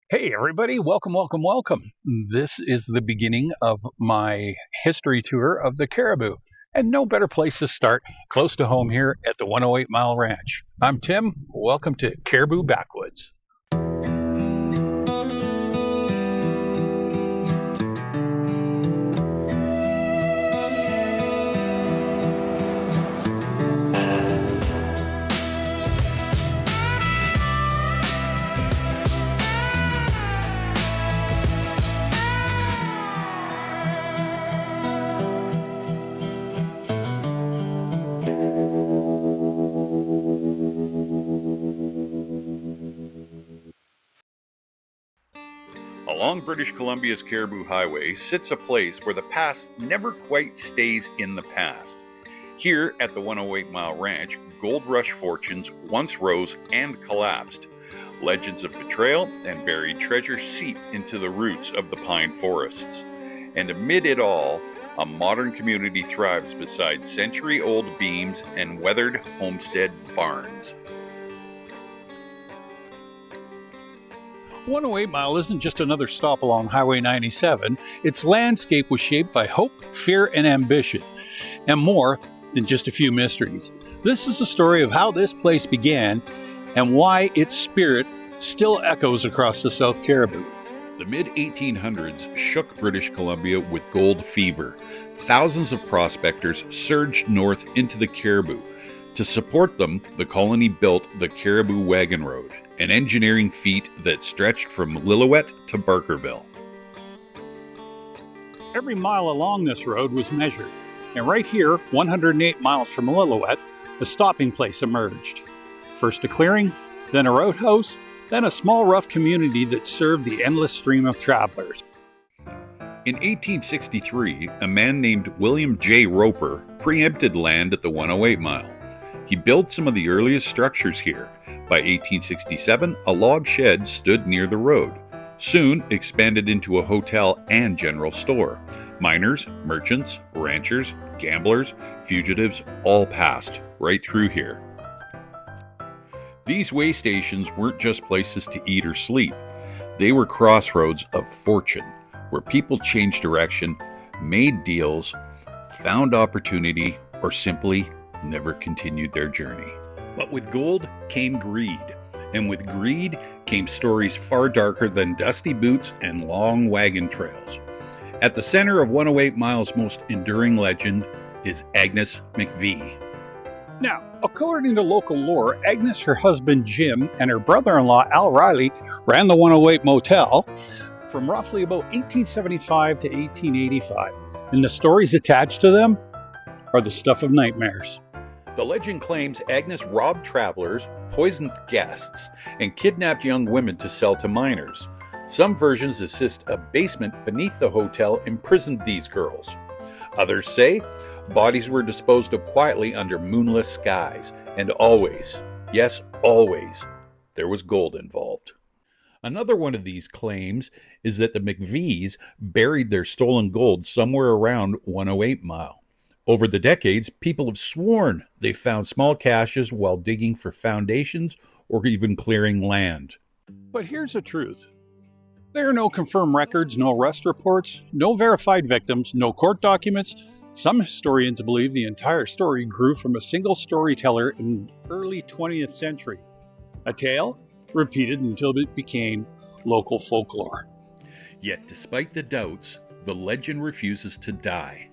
Hey, everybody, welcome, welcome, welcome. This is the beginning of my history tour of the Cariboo, and no better place to start close to home here at the 108 Mile Ranch. I'm Tim. Welcome to Cariboo Backwoods. Along British Columbia's Cariboo Highway sits a place where the past never quite stays in the past. Here at the 108 Mile Ranch, gold rush fortunes once rose and collapsed. Legends of betrayal and buried treasure seep into the roots of the pine forests. And amid it all, a modern community thrives beside century-old beams and weathered homestead barns. 108 Mile isn't just another stop along Highway 97. Its landscape was shaped by hope, fear, and ambition, and more than just a few mysteries. This is a story of how this place began and why its spirit still echoes across the South Cariboo. The mid-1800s shook British Columbia with gold fever. Thousands of prospectors surged north into the Cariboo. To support them, the colony built the Cariboo Wagon Road, an engineering feat that stretched from Lillooet to Barkerville. Every mile along this road was measured, and right here, 108 miles from Lillooet, a stopping place emerged. First a clearing, then a roadhouse, then a small rough community that served the endless stream of travelers. In 1863, a man named William J. Roper preempted land at the 108 Mile. He built some of the earliest structures here. By 1867, a log shed stood near the road, soon expanded into a hotel and general store. Miners, merchants, ranchers, gamblers, fugitives all passed right through here. These way stations weren't just places to eat or sleep. They were crossroads of fortune, where people changed direction, made deals, found opportunity, or simply never continued their journey. But with gold came greed, and with greed came stories far darker than dusty boots and long wagon trails. At the center of 108 Mile's most enduring legend is Agnes McVie. Now, according to local lore, Agnes, her husband Jim, and her brother-in-law Al Riley ran the 108 Motel from roughly about 1875 to 1885, and the stories attached to them are the stuff of nightmares. The legend claims Agnes robbed travelers, poisoned guests, and kidnapped young women to sell to minors. Some versions insist a basement beneath the hotel imprisoned these girls. Others say bodies were disposed of quietly under moonless skies, and always, yes, always, there was gold involved. Another one of these claims is that the McVies buried their stolen gold somewhere around 108 Mile. Over the decades, people have sworn they found small caches while digging for foundations or even clearing land. But here's the truth. There are no confirmed records, no arrest reports, no verified victims, no court documents. Some historians believe the entire story grew from a single storyteller in the early 20th century. A tale repeated until it became local folklore. Yet despite the doubts, the legend refuses to die.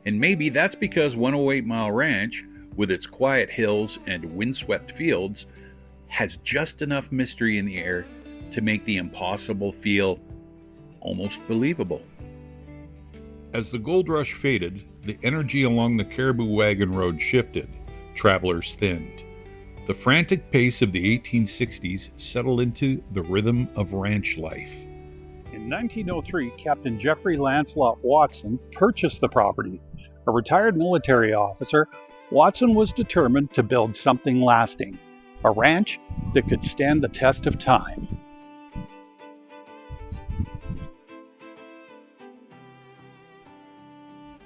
And maybe that's because 108 Mile Ranch, with its quiet hills and windswept fields, has just enough mystery in the air to make the impossible feel almost believable. As the gold rush faded, the energy along the Cariboo Wagon Road shifted. Travelers thinned. The frantic pace of the 1860s settled into the rhythm of ranch life. In 1903, Captain Jeffrey Lancelot Watson purchased the property. A retired military officer, Watson was determined to build something lasting, a ranch that could stand the test of time.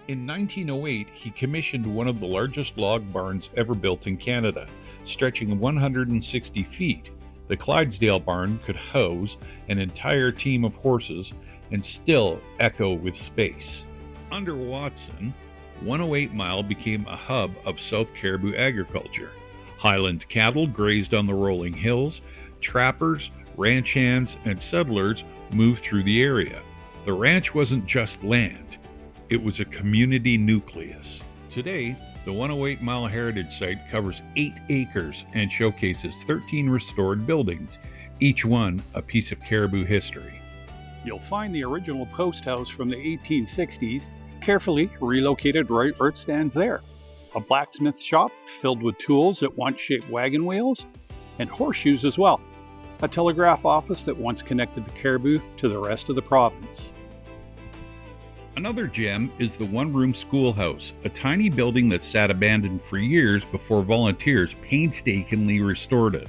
In 1908, he commissioned one of the largest log barns ever built in Canada, stretching 160 feet, The Clydesdale barn could house an entire team of horses and still echo with space. Under Watson, 108 Mile became a hub of South Cariboo agriculture. Highland cattle grazed on the rolling hills. Trappers, ranch hands, and settlers moved through the area. The ranch wasn't just land, it was a community nucleus. Today, the 108 Mile Heritage Site covers 8 acres and showcases 13 restored buildings, each one a piece of Cariboo history. You'll find the original post house from the 1860s, carefully relocated right where it stands there. A blacksmith shop filled with tools that once shaped wagon wheels, and horseshoes as well. A telegraph office that once connected the Cariboo to the rest of the province. Another gem is the one-room schoolhouse, a tiny building that sat abandoned for years before volunteers painstakingly restored it.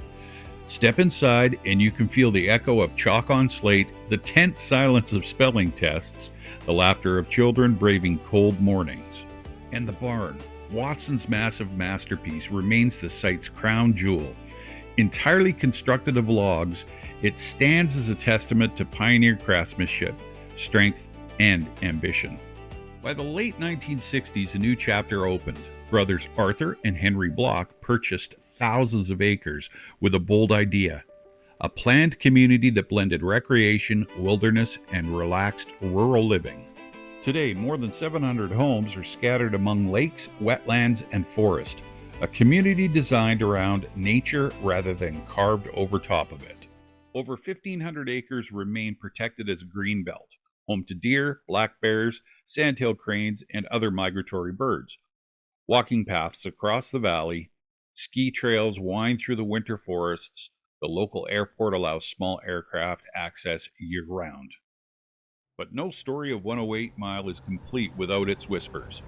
Step inside and you can feel the echo of chalk on slate, the tense silence of spelling tests, the laughter of children braving cold mornings. And the barn, Watson's massive masterpiece, remains the site's crown jewel. Entirely constructed of logs, it stands as a testament to pioneer craftsmanship, strength, and ambition. By the late 1960s, a new chapter opened. Brothers Arthur and Henry Block purchased thousands of acres with a bold idea: a planned community that blended recreation, wilderness, and relaxed rural living. Today, more than 700 homes are scattered among lakes, wetlands, and forest, a community designed around nature rather than carved over top of it. Over 1,500 acres remain protected as greenbelt, home to deer, black bears, sandhill cranes, and other migratory birds. Walking paths across the valley, ski trails wind through the winter forests. The local airport allows small aircraft access year-round. But no story of 108 Mile is complete without its whispers,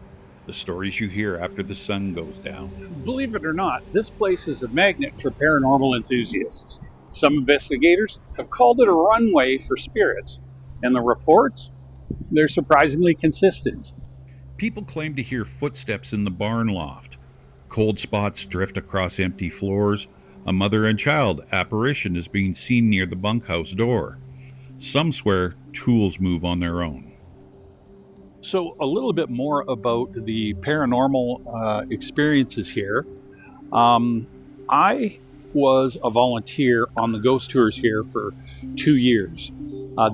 the stories you hear after the sun goes down. Believe it or not, this place is a magnet for paranormal enthusiasts. Some investigators have called it a runway for spirits, and the reports, they're surprisingly consistent. People claim to hear footsteps in the barn loft. Cold spots drift across empty floors. A mother and child apparition is being seen near the bunkhouse door. Some swear tools move on their own. So a little bit more about the paranormal experiences here. I was a volunteer on the ghost tours here for 2 years.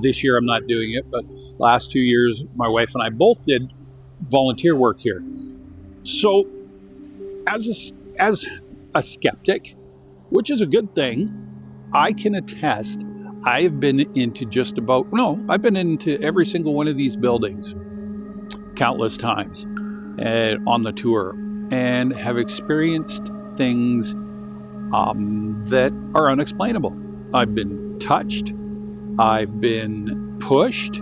This year I'm not doing it, but last 2 years my wife and I both did volunteer work here. So as a skeptic, which is a good thing, I can attest I've been into I've been into every single one of these buildings countless times on the tour, and have experienced things that are unexplainable. I've been touched, I've been pushed,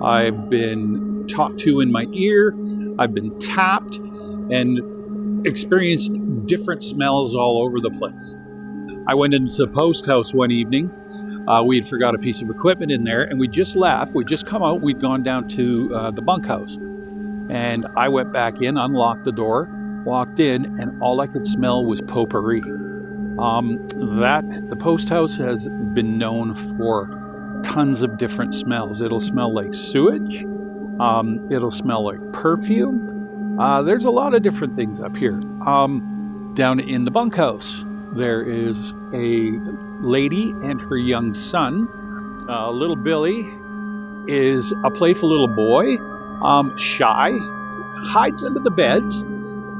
I've been talked to in my ear, I've been tapped, and experienced different smells all over the place. I went into the post house one evening. We had forgot a piece of equipment in there, and we just left. We'd just come out. We'd gone down to the bunkhouse. And I went back in, unlocked the door, walked in, and all I could smell was potpourri. The post house has been known for tons of different smells. It'll smell like sewage. It'll smell like perfume. There's a lot of different things up here. Down in the bunkhouse, there is a lady and her young son. Little Billy is a playful little boy, shy, hides under the beds,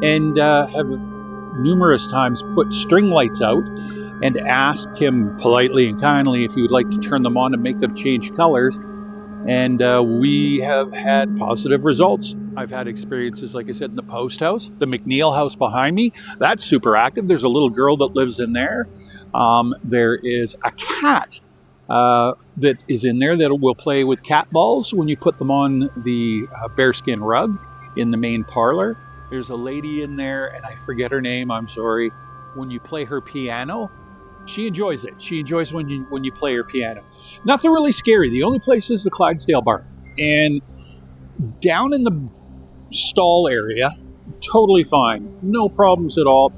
and have numerous times put string lights out and asked him politely and kindly if he would like to turn them on and make them change colors. And we have had positive results. I've had experiences, like I said, in the post house, the McNeil house behind me. That's super active. There's a little girl that lives in there. There is a cat that is in there that will play with cat balls when you put them on the bearskin rug in the main parlor. There's a lady in there, and I forget her name, I'm sorry. When you play her piano, she enjoys it. She enjoys when you play her piano. Nothing really scary. The only place is the Clydesdale barn. And down in the stall area, totally fine. No problems at all.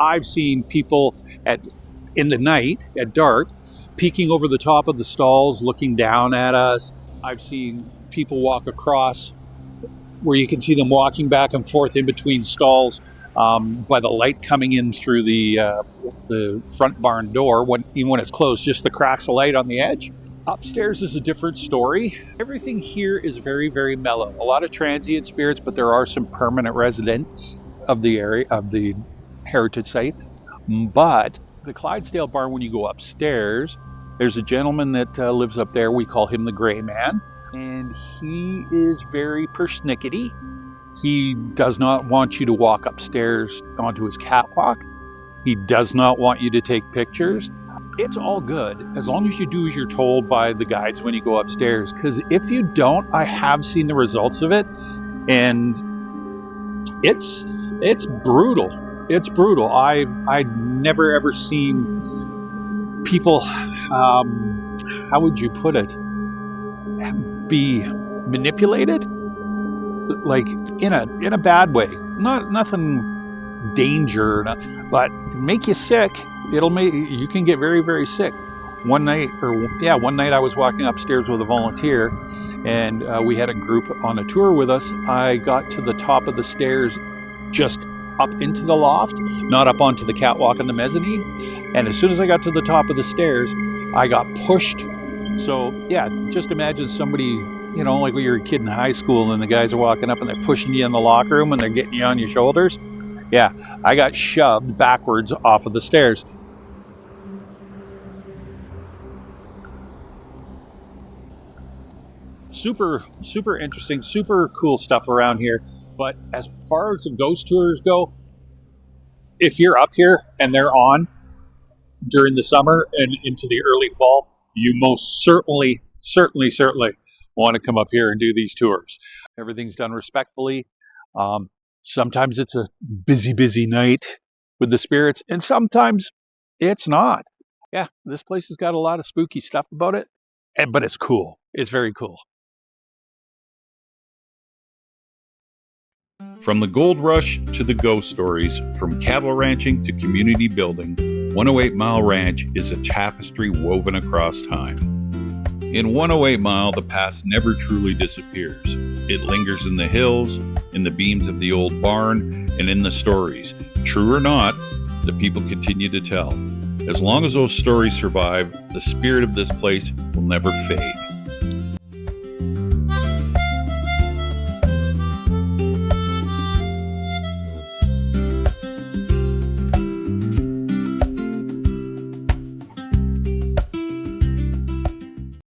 I've seen people at in the night at dark, peeking over the top of the stalls, looking down at us. I've seen people walk across where you can see them walking back and forth in between stalls by the light coming in through the front barn door, even when it's closed, just the cracks of light on the edge. Upstairs is a different story. Everything here is very, very mellow. A lot of transient spirits, but there are some permanent residents of the area, of the heritage site. But the Clydesdale barn, when you go upstairs, there's a gentleman that lives up there. We call him the Gray Man, and he is very persnickety. He does not want you to walk upstairs onto his catwalk. He does not want you to take pictures. It's all good as long as you do as you're told by the guides when you go upstairs, because if you don't, I have seen the results of it, and it's brutal. It's brutal. I'd never ever seen people, how would you put it, be manipulated, like in a bad way. Nothing danger, but make you sick. You can get very, very sick. One night I was walking upstairs with a volunteer, and we had a group on a tour with us. I got to the top of the stairs, just up into the loft, not up onto the catwalk and the mezzanine. And as soon as I got to the top of the stairs, I got pushed. So yeah, just imagine somebody, like when you're a kid in high school and the guys are walking up and they're pushing you in the locker room and they're getting you on your shoulders. Yeah, I got shoved backwards off of the stairs. Super, super interesting, super cool stuff around here. But as far as the ghost tours go, if you're up here and they're on during the summer and into the early fall, you most certainly want to come up here and do these tours. Everything's done respectfully. Sometimes it's a busy night with the spirits, and sometimes it's not. Yeah, this place has got a lot of spooky stuff about it, but it's cool. It's very cool. From the gold rush to the ghost stories, from cattle ranching to community building, 108 Mile Ranch is a tapestry woven across time. In 108 Mile, the past never truly disappears. It lingers in the hills, in the beams of the old barn, and in the stories. True or not, the people continue to tell. As long as those stories survive, the spirit of this place will never fade.